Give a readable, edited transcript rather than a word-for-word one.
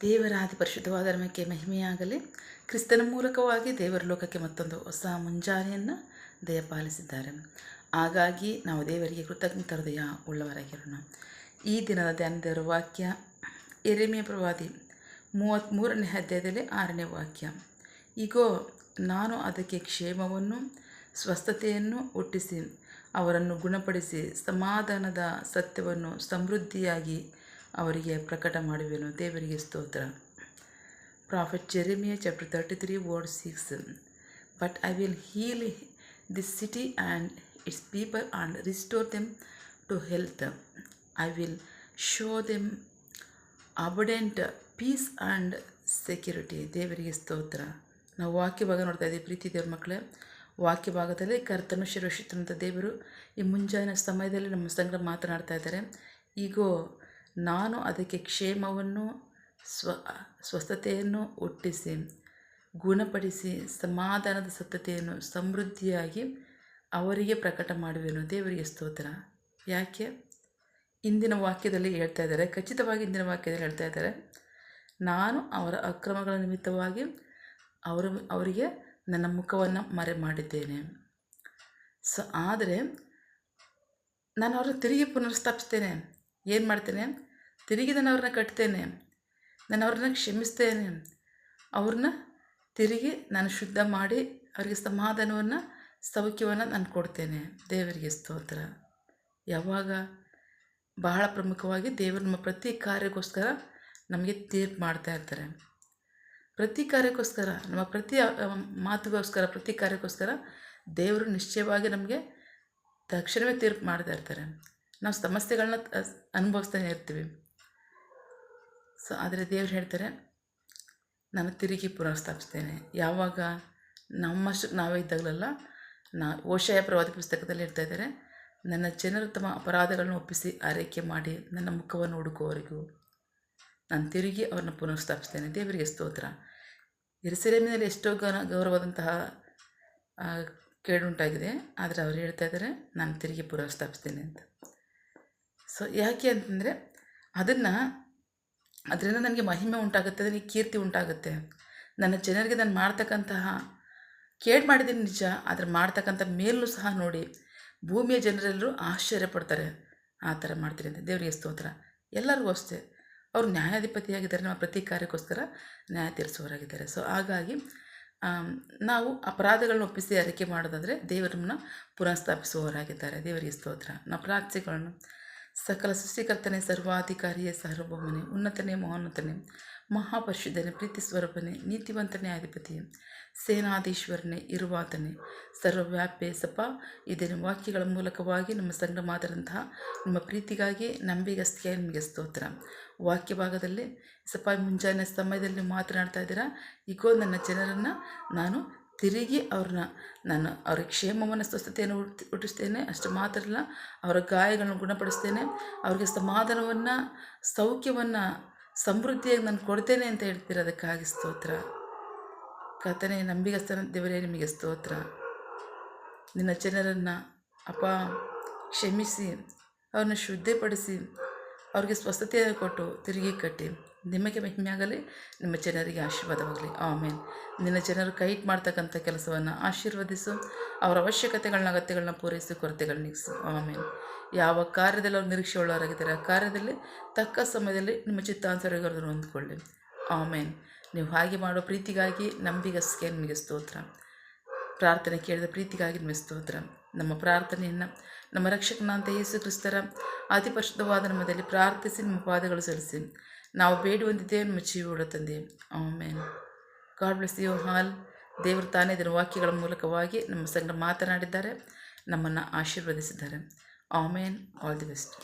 ದೇವರ ಅತಿ ಪರಿಶುದ್ಧವಾದ ನಾಮಕ್ಕೆ ಮಹಿಮೆಯಾಗಲಿ. ಕ್ರಿಸ್ತನ ಮೂಲಕವಾಗಿ ದೇವರ ಲೋಕಕ್ಕೆ ಮತ್ತೊಂದು ಹೊಸ ಮುಂಜಾನೆಯನ್ನು ದಯಪಾಲಿಸಿದ್ದಾರೆ. ಹಾಗಾಗಿ ನಾವು ದೇವರಿಗೆ ಕೃತಜ್ಞತ ಹೃದಯ ಉಳ್ಳವರಾಗಿರೋಣ. ಈ ದಿನದ ಧ್ಯಾನದ ವಾಕ್ಯ ಯೆರೆಮೀಯ ಪ್ರವಾದಿ 33ನೇ ಅಧ್ಯಾಯದಲ್ಲಿ 6ನೇ ವಾಕ್ಯ. ಈಗೋ ನಾನು ಅದಕ್ಕೆ ಕ್ಷೇಮವನ್ನು ಸ್ವಸ್ಥತೆಯನ್ನು ಹುಟ್ಟಿಸಿ ಅವರನ್ನು ಗುಣಪಡಿಸಿ ಸಮಾಧಾನದ ಸತ್ಯವನ್ನು ಸಮೃದ್ಧಿಯಾಗಿ ಅವರಿಗೆ ಪ್ರಕಟ ಮಾಡುವೆನು. ದೇವರಿಗೆ ಸ್ತೋತ್ರ. Prophet Jeremiah chapter 33 verse 6. But I will heal this city and its people and restore them to health. I will show them abundant peace and security. ದೇವರಿಗೆ ಸ್ತೋತ್ರ. ನಾವು ವಾಕ್ಯ ಭಾಗ ನೋಡ್ತಾ ಇದ್ದೀವಿ. ಪ್ರೀತಿ ದೇವ್ರ ಮಕ್ಕಳೇ, ವಾಕ್ಯ ಭಾಗದಲ್ಲಿ ಕರ್ತನು ಸರ್ವಶಕ್ತನಾದ ದೇವರು ಈ ಮುಂಜಾನೆ ಸಮಯದಲ್ಲಿ ನಮ್ಮ ಸಂಗಡ ಮಾತನಾಡ್ತಾ ಇದ್ದಾರೆ. ಈಗೋ ನಾನು ಅದಕ್ಕೆ ಕ್ಷೇಮವನ್ನು ಸ್ವಸ್ಥತೆಯನ್ನು ಹುಟ್ಟಿಸಿ ಗುಣಪಡಿಸಿ ಸಮಾಧಾನದ ಸತ್ಯತೆಯನ್ನು ಸಮೃದ್ಧಿಯಾಗಿ ಅವರಿಗೆ ಪ್ರಕಟ ಮಾಡುವೆನು. ದೇವರಿಗೆ ಸ್ತೋತ್ರ. ಯಾಕೆ ಇಂದಿನ ವಾಕ್ಯದಲ್ಲಿ ಹೇಳ್ತಾ ಇದ್ದಾರೆ, ಖಚಿತವಾಗಿ ಇಂದಿನ ವಾಕ್ಯದಲ್ಲಿ ಹೇಳ್ತಾ ಇದ್ದಾರೆ, ನಾನು ಅವರ ಅಕ್ರಮಗಳ ನಿಮಿತ್ತವಾಗಿ ಅವರಿಗೆ ನನ್ನ ಮುಖವನ್ನು ಮರೆ ಮಾಡಿದ್ದೇನೆ. ಆದರೆ ನಾನು ಅವ್ರನ್ನ ತಿರುಗಿ ಪುನರ್ಸ್ಥಾಪಿಸ್ತೇನೆ. ಏನು ಮಾಡ್ತೇನೆ? ತಿರುಗಿ ನಾನು ಅವ್ರನ್ನ ಕಟ್ತೇನೆ, ನಾನು ಅವ್ರನ್ನ ಕ್ಷಮಿಸ್ತೇನೆ, ಅವ್ರನ್ನ ತಿರುಗಿ ನಾನು ಶುದ್ಧ ಮಾಡಿ ಅವರಿಗೆ ಸಮಾಧಾನವನ್ನು ಸೌಖ್ಯವನ್ನು ನಾನು ಕೊಡ್ತೇನೆ. ದೇವರಿಗೆ ಸ್ತೋತ್ರ. ಯಾವಾಗ? ಬಹಳ ಪ್ರಮುಖವಾಗಿ ದೇವರು ನಮ್ಮ ಪ್ರತಿ ಕಾರ್ಯಕ್ಕೋಸ್ಕರ ನಮಗೆ ತೀರ್ಪು ಮಾಡ್ತಾ ಇರ್ತಾರೆ. ಪ್ರತಿ ಕಾರ್ಯಕ್ಕೋಸ್ಕರ, ನಮ್ಮ ಪ್ರತಿ ಮಾತುಗೋಸ್ಕರ, ಪ್ರತಿ ಕಾರ್ಯಕ್ಕೋಸ್ಕರ ದೇವರು ನಿಶ್ಚಯವಾಗಿ ನಮಗೆ ತಕ್ಷಣವೇ ತೀರ್ಪು ಮಾಡ್ತಾ ಇರ್ತಾರೆ. ನಾವು ಸಮಸ್ಯೆಗಳನ್ನ ಅನುಭವಿಸ್ತಾನೆ ಇರ್ತೀವಿ. ಆದರೆ ದೇವ್ರು ಹೇಳ್ತಾರೆ, ನಾನು ತಿರುಗಿ ಪುನರ್ಸ್ಥಾಪಿಸ್ತೇನೆ. ಯಾವಾಗ? ನಮ್ಮಷ್ಟಕ್ಕೆ ನಾವೇ ಇದ್ದಾಗಲಲ್ಲ. ಓಷಯ ಪ್ರವಾದಿ ಪುಸ್ತಕದಲ್ಲಿ ಹೇಳ್ತಾ ಇದ್ದಾರೆ, ನನ್ನ ಜನರು ತಮ್ಮ ಅಪರಾಧಗಳನ್ನು ಒಪ್ಪಿಸಿ ಆರೈಕೆ ಮಾಡಿ ನನ್ನ ಮುಖವನ್ನು ಹುಡುಕುವವರೆಗೂ ನಾನು ತಿರುಗಿ ಅವ್ರನ್ನ ಪುನರ್ಸ್ಥಾಪಿಸ್ತೇನೆ. ದೇವರಿಗೆ ಸ್ತೋತ್ರ. ಯೆರೂಸಲೇಮಿನಲ್ಲಿ ಎಷ್ಟೋ ಗೌರವದಂತಹ ಕೇಡುಂಟಾಗಿದೆ, ಆದರೆ ಅವ್ರು ಹೇಳ್ತಾ ಇದ್ದಾರೆ, ನಾನು ತಿರುಗಿ ಪುನರ್ಸ್ಥಾಪಿಸ್ತೇನೆ ಅಂತ. ಯಾಕೆ ಅಂತಂದರೆ ಅದರಿಂದ ನನಗೆ ಮಹಿಮೆ ಉಂಟಾಗುತ್ತೆ, ನನಗೆ ಕೀರ್ತಿ ಉಂಟಾಗುತ್ತೆ. ನನ್ನ ಜನರಿಗೆ ನಾನು ಮಾಡ್ತಕ್ಕಂತಹ ಕೇಡು ಮಾಡಿದ್ದೀನಿ ನಿಜ, ಆದರೆ ಮಾಡ್ತಕ್ಕಂಥ ಮೇಲೂ ಸಹ ನೋಡಿ ಭೂಮಿಯ ಜನರೆಲ್ಲರೂ ಆಶ್ಚರ್ಯಪಡ್ತಾರೆ. ಆ ಥರ ಮಾಡ್ತೀನಿ ಅಂತ. ದೇವರಿಗೆ ಸ್ತೋತ್ರ. ಎಲ್ಲರಿಗೂ ಅಷ್ಟೇ, ಅವರು ನ್ಯಾಯಾಧಿಪತಿಯಾಗಿದ್ದಾರೆ, ನಮ್ಮ ಪ್ರತಿ ಕಾರ್ಯಕ್ಕೋಸ್ಕರ ನ್ಯಾಯ ತೀರಿಸುವವರಾಗಿದ್ದಾರೆ. ಹಾಗಾಗಿ ನಾವು ಅಪರಾಧಗಳನ್ನ ಒಪ್ಪಿಸಿ ಅರಿಕೆ ಮಾಡೋದಾದರೆ ದೇವರನ್ನ ಪುನಃಸ್ಥಾಪಿಸುವವರಾಗಿದ್ದಾರೆ. ದೇವರಿಗೆ ಸ್ತೋತ್ರ. ನಾವು ಪ್ರಾರ್ಥಿಸಿಗಳನ್ನು ಸಕಲ ಸೃಷ್ಟಿಕರ್ತನೆ, ಸರ್ವಾಧಿಕಾರಿಯೇ, ಸಾರ್ವಭೌಮನೇ, ಉನ್ನತನೇ, ಮಹೋನ್ನತನೇ, ಮಹಾಪರಿಶುದ್ಧನೇ, ಪ್ರೀತಿ ಸ್ವರೂಪನೇ, ನೀತಿವಂತನೇ, ಅಧಿಪತಿಯೇ, ಸೇನಾಧೀಶ್ವರನೇ, ಇರುವಾತನೇ, ಸರ್ವವ್ಯಾಪಿ ಸಪ. ಇದೇನು ವಾಕ್ಯಗಳ ಮೂಲಕವಾಗಿ ನಮ್ಮ ಸಂಗಡ ಮಾತಾದಂತಹ ನಿಮ್ಮ ಪ್ರೀತಿಗಾಗಿ ನಂಬಿಗಸ್ತಿಗೆ ನಿಮಗೆ ಸ್ತೋತ್ರ. ವಾಕ್ಯ ಭಾಗದಲ್ಲಿ ಸಪ ಮುಂಜಾನೆ ಸಮಯದಲ್ಲಿ ಮಾತನಾಡ್ತಾ ಇದ್ದೀರಾ. ಈಗೋ ನನ್ನ ಜನರನ್ನು ನಾನು ತಿರುಗಿ ನಾನು ಅವ್ರಿಗೆ ಕ್ಷೇಮವನ್ನು ಸ್ವಸ್ಥತೆಯನ್ನು ಹುಟ್ಟಿಸ್ತೇನೆ. ಅಷ್ಟು ಮಾತ್ರ ಅಲ್ಲ, ಅವರ ಗಾಯಗಳನ್ನು ಗುಣಪಡಿಸ್ತೇನೆ, ಅವ್ರಿಗೆ ಸಮಾಧಾನವನ್ನು ಸೌಖ್ಯವನ್ನು ಸಮೃದ್ಧಿಯಾಗಿ ನಾನು ಕೊಡ್ತೇನೆ ಅಂತ ಹೇಳ್ತೀರ. ಅದಕ್ಕಾಗಿ ಸ್ತೋತ್ರ. ಕರ್ತನೇ, ನಂಬಿಗಸ್ತನ ದೇವರೇ, ನಿಮಗೆ ಸ್ತೋತ್ರ. ನಿನ್ನ ಜನರನ್ನು ಅಪ್ಪ ಕ್ಷಮಿಸಿ ಅವ್ರನ್ನ ಶುದ್ಧಿಪಡಿಸಿ ಅವ್ರಿಗೆ ಸ್ವಸ್ಥತೆಯನ್ನು ಕೊಟ್ಟು ತಿರುಗಿ ಕಟ್ಟಿ ನಿಮಗೆ ಮಹಿಮೆಯಾಗಲಿ, ನಿಮ್ಮ ಜನರಿಗೆ ಆಶೀರ್ವಾದವಾಗಲಿ. ಆಮೇನ್. ನಿನ್ನ ಜನರು ಕೈ ಮಾಡ್ತಕ್ಕಂಥ ಕೆಲಸವನ್ನು ಆಶೀರ್ವದಿಸು, ಅವರ ಅವಶ್ಯಕತೆಗಳನ್ನ ಅಗತ್ಯಗಳನ್ನ ಪೂರೈಸಿ, ಕೊರತೆಗಳನ್ನ ನೀಗಿಸು. ಆಮೇನ್. ಯಾವ ಕಾರ್ಯದಲ್ಲಿ ಅವ್ರು ನಿರೀಕ್ಷೆ ಉಳ್ಳವರಾಗಿದ್ದಾರೆ, ಆ ಕಾರ್ಯದಲ್ಲಿ ತಕ್ಕ ಸಮಯದಲ್ಲಿ ನಿಮ್ಮ ಚಿತ್ತಾನುಸಾರವನ್ನು ಹೊಂದ್ಕೊಳ್ಳಿ. ಆಮೇನ್. ನೀವು ಹಾಗೆ ಮಾಡೋ ಪ್ರೀತಿಗಾಗಿ ನಂಬಿಗಸ್ಗೆ ನಿಮಗೆ ಸ್ತೋತ್ರ. ಪ್ರಾರ್ಥನೆ ಕೇಳಿದ ಪ್ರೀತಿಗಾಗಿ ನಿಮಗೆ ಸ್ತೋತ್ರ. ನಮ್ಮ ಪ್ರಾರ್ಥನೆಯನ್ನು ನಮ್ಮ ರಕ್ಷಕನಾಂತ ಯೇಸು ಕ್ರಿಸ್ತರ ಅತಿ ಪರಿಶುದ್ಧವಾದ ನಾಮದಲ್ಲಿ ಪ್ರಾರ್ಥಿಸಿ ನಿಮ್ಮ ಪಾದಗಳು ಸಲ್ಲಿಸಿ ನಾವು ಬೇಡುವಂತಿದ್ದೇವೆ ನಿಮ್ಮ ಜೀವೋಡ ತಂದೆ. Amen. God bless you all. ದೇವರು ತಾನೇ ಇದರ ವಾಕ್ಯಗಳ ಮೂಲಕವಾಗಿ ನಮ್ಮ ಸಂಗಡ ಮಾತನಾಡಿದ್ದಾರೆ, ನಮ್ಮನ್ನು ಆಶೀರ್ವದಿಸಿದ್ದಾರೆ. ಆಮೇನ್. All the best.